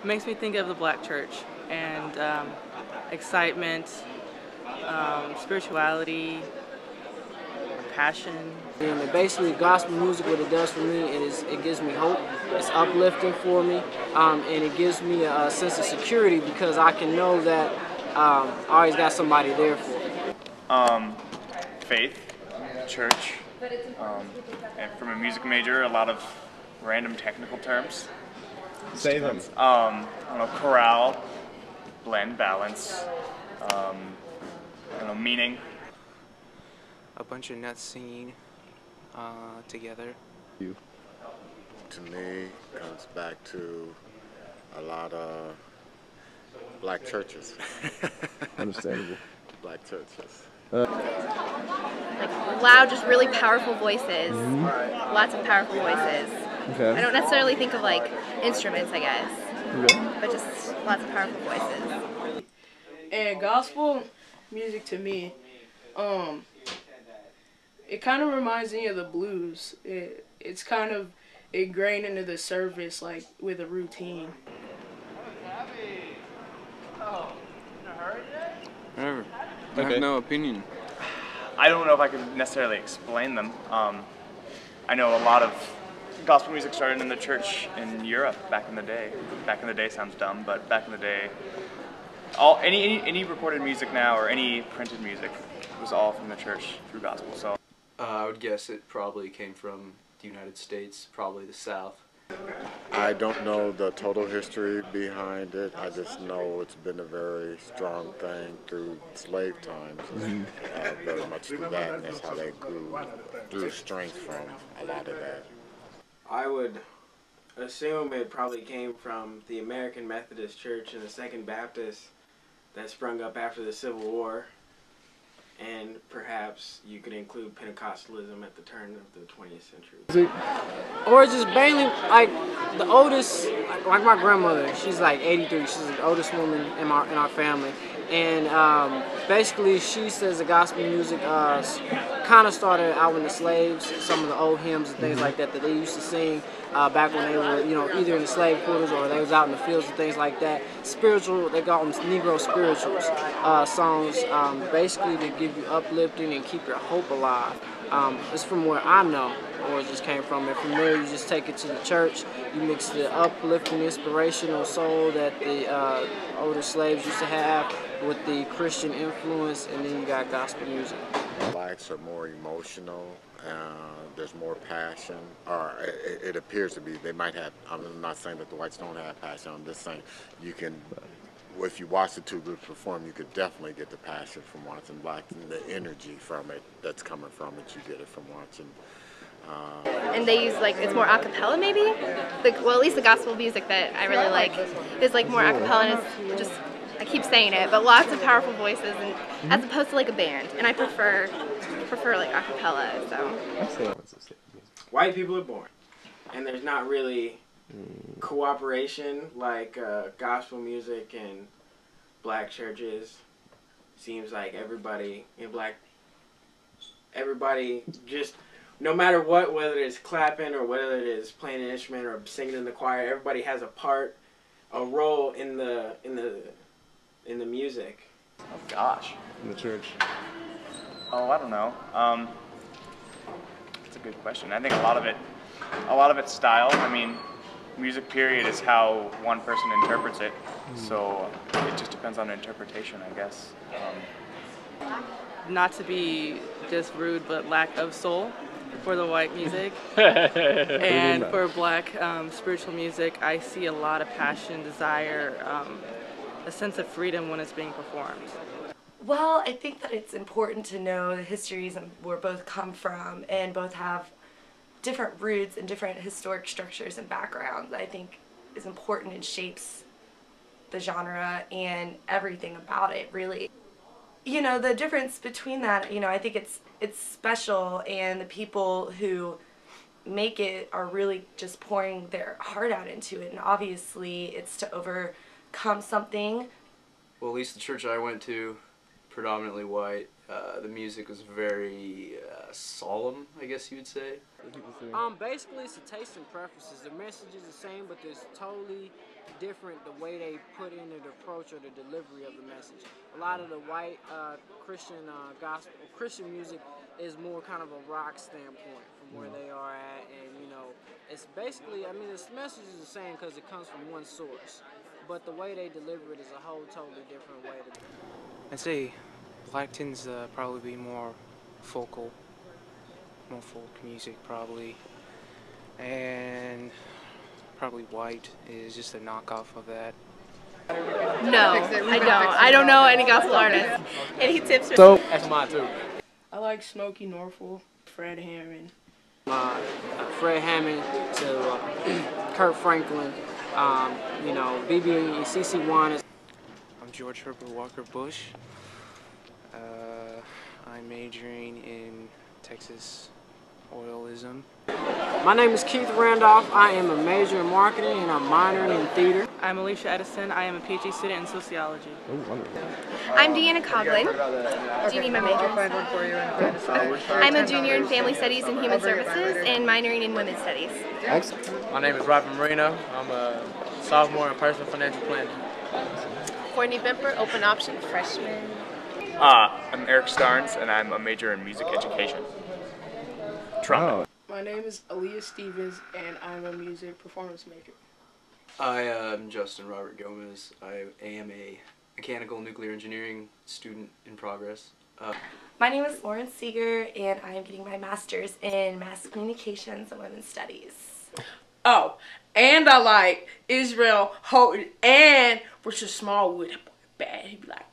It makes me think of the black church and excitement, spirituality, passion. And basically, gospel music, what it does for me is it gives me hope. It's uplifting for me, and it gives me a sense of security because I can know that I always got somebody there for me. Faith, church, and from a music major, a lot of random technical terms. Say them. I don't know, chorale, blend, balance, I don't know, meaning. A bunch of nuts singing together. To me, comes back to a lot of black churches. Understandable. Black churches. Like loud, just really powerful voices. Lots of powerful voices. Okay. I don't necessarily think of like instruments, I guess, Okay. but just lots of powerful voices. And gospel music to me, it kind of reminds me of the blues. It's kind of ingrained into the service, like with a routine. Whatever. I Okay. have no opinion. I don't know if I can necessarily explain them. I know a lot of gospel music started in the church in Europe back in the day. Back in the day sounds dumb, but back in the day, any recorded music now or any printed music was all from the church through gospel. So I would guess it probably came from the United States, probably the South. I don't know the total history behind it. I just know it's been a very strong thing through slave times. Very much through that, and that's how they drew strength from a lot of that. I would assume it probably came from the American Methodist Church and the Second Baptist that sprung up after the Civil War. And perhaps you could include Pentecostalism at the turn of the 20th century. Or just mainly like the oldest, like my grandmother. She's like 83. She's the oldest woman in our family, and basically she says the gospel music kind of started out with the slaves. Some of the old hymns and things like that they used to sing back when they were, either in the slave quarters or they was out in the fields and things like that. Spiritual, they call them Negro spirituals songs, basically to give you uplifting and keep your hope alive. It's from where I know, or it just came from. And from there, you just take it to the church. You mix the uplifting, inspirational soul that the older slaves used to have with the Christian influence, and then you got gospel music. Blacks are more emotional. There's more passion, or it appears to be. They might have. I'm not saying that the whites don't have passion. I'm just saying you can. If you watch the two groups perform, you could definitely get the passion from watching black, and the energy from it that's coming from it. You get it from watching. And they use like, it's more a cappella maybe? Well, at least the gospel music that I really like is like more a cappella, and it's just, I keep saying it, but lots of powerful voices, and as opposed to like a band. And I prefer like a cappella, so. White people are born, and there's not really cooperation like gospel music and black churches. Seems like everybody just, no matter what, whether it's clapping or whether it is playing an instrument or singing in the choir, everybody has a role in the music. oh gosh, In the church. oh I don't know. That's a good question. I think a lot of it's style. I mean, music period is how one person interprets it, so it just depends on interpretation, I guess. Not to be just rude, but lack of soul for the white music. And for black spiritual music, I see a lot of passion, desire, a sense of freedom when it's being performed. Well, I think that it's important to know the histories and where both come from, and both have different roots and different historic structures and backgrounds. I think is important and shapes the genre and everything about it, really. The difference between that, I think it's special, and the people who make it are really just pouring their heart out into it, and obviously it's to overcome something. Well, at least the church I went to, predominantly white, the music was very solemn, I guess you would say. Basically, it's the taste and preferences. The message is the same, but there's totally different the way they put in the approach or the delivery of the message. A lot of the white Christian gospel, Christian music is more kind of a rock standpoint from where they are at, and you know, it's basically, I mean, this message is the same because it comes from one source, but the way they deliver it is a whole totally different way. I'd say black tends to probably be more folk music probably, and probably white is just a knockoff of that. No, I don't. I don't know any gospel artists. Any tips? So that's mine too. I like Smokey Norfolk, Fred Hammond. Fred Hammond to Kurt Franklin, you know, BB and CC One. I'm George Herbert Walker Bush. I'm majoring in Texas oilism. My name is Keith Randolph. I am a major in marketing and I'm minoring in theater. I'm Alicia Edison. I am a PhD student in sociology. I'm Deanna Coughlin. Do you need my major? I'm a junior in family studies and human services and minoring in women's studies. My name is Robert Marino. I'm a sophomore in personal financial planning. Courtney Bimper, open option freshman. I'm Eric Starnes, and I'm a major in music education. Trumpet. My name is Aaliyah Stevens, and I'm a music performance major. I am Justin Robert Gomez. I am a mechanical nuclear engineering student in progress. My name is Lauren Seeger, and I am getting my master's in mass communications and women's studies. Oh, and I like Israel Houghton and Richard Smallwood. Bad. He'd be like,